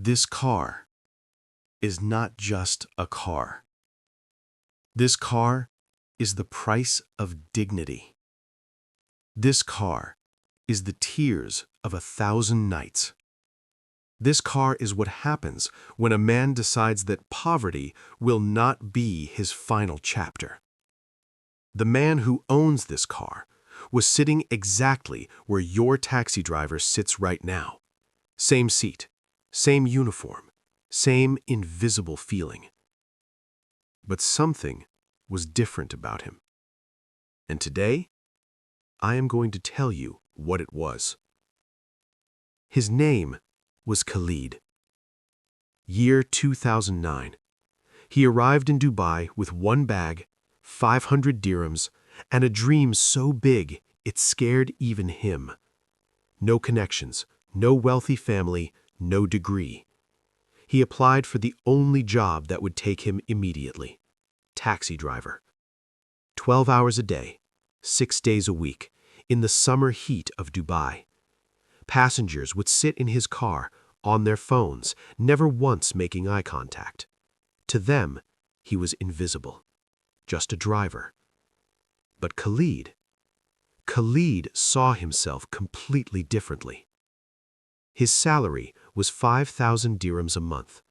This car is not just a car. This car is the price of dignity. This car is the tears of 1,000 nights. This car is what happens when a man decides that poverty will not be his final chapter. The man who owns this car was sitting exactly where your taxi driver sits right now. Same seat, same uniform, same invisible feeling. But something was different about him. And today, I am going to tell you what it was. His name was Khalid. Year 2009. He arrived in Dubai with one bag, 500 dirhams, and a dream so big it scared even him. No connections, no wealthy family, no degree. He applied for the only job that would take him immediately: taxi driver. 12 hours a day, 6 days a week, in the summer heat of Dubai. Passengers would sit in his car, on their phones, never once making eye contact. To them, he was invisible, just a driver. But Khalid saw himself completely differently. His salary was 5,000 dirhams a month.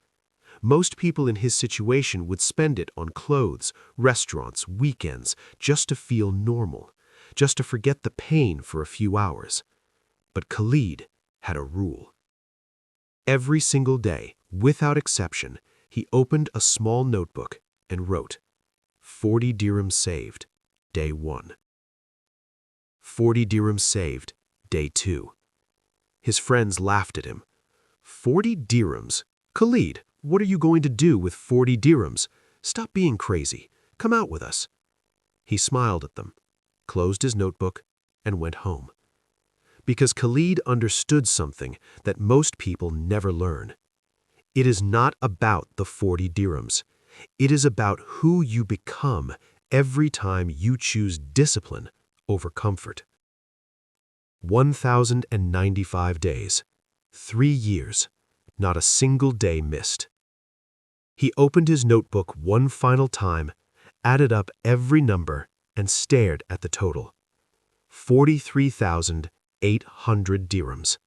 Most people in his situation would spend it on clothes, restaurants, weekends, just to feel normal, just to forget the pain for a few hours. But Khalid had a rule. Every single day, without exception, he opened a small notebook and wrote, 40 dirhams saved, day 1. 40 dirhams saved, day 2. His friends laughed at him. 40 dirhams? Khalid, what are you going to do with 40 dirhams? Stop being crazy. Come out with us. He smiled at them, closed his notebook, and went home. Because Khalid understood something that most people never learn. It is not about the 40 dirhams. It is about who you become every time you choose discipline over comfort. 1,095 days, 3 years, not a single day missed. He opened his notebook one final time, added up every number, and stared at the total. 43,800 dirhams.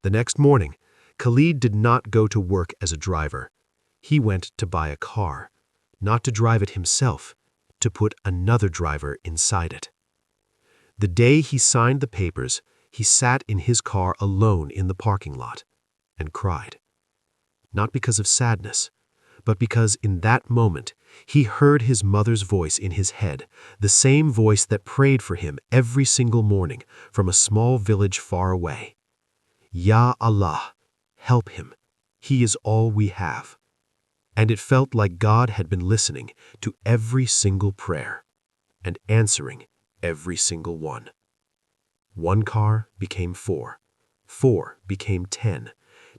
The next morning, Khalid did not go to work as a driver. He went to buy a car, not to drive it himself, to put another driver inside it. The day he signed the papers, he sat in his car alone in the parking lot and cried. Not because of sadness, but because in that moment he heard his mother's voice in his head, the same voice that prayed for him every single morning from a small village far away. Ya Allah, help him. He is all we have. And it felt like God had been listening to every single prayer and answering every single one. 1 car became 4. 4 became 10.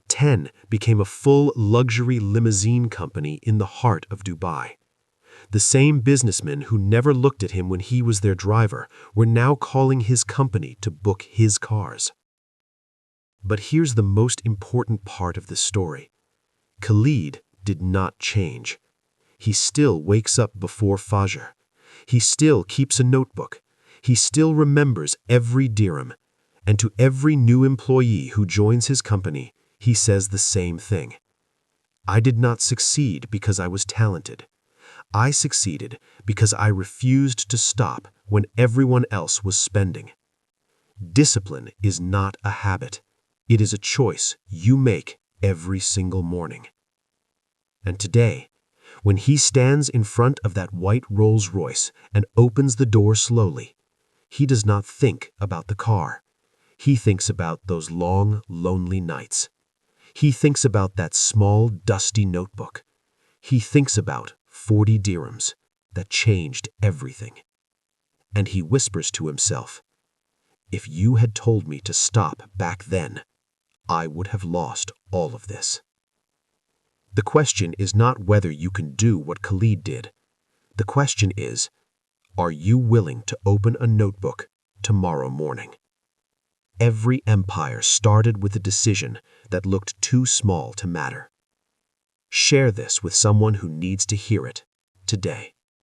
10 became a full luxury limousine company in the heart of Dubai. The same businessmen who never looked at him when he was their driver were now calling his company to book his cars. But here's the most important part of this story. Khalid did not change. He still wakes up before Fajr. He still keeps a notebook. He still remembers every dirham. And to every new employee who joins his company, he says the same thing. I did not succeed because I was talented. I succeeded because I refused to stop when everyone else was spending. Discipline is not a habit. It is a choice you make every single morning. And today, when he stands in front of that white Rolls-Royce and opens the door slowly, he does not think about the car. He thinks about those long, lonely nights. He thinks about that small, dusty notebook. He thinks about 40 dirhams that changed everything. And he whispers to himself, if you had told me to stop back then, I would have lost all of this. The question is not whether you can do what Khalid did. The question is, are you willing to open a notebook tomorrow morning? Every empire started with a decision that looked too small to matter. Share this with someone who needs to hear it today.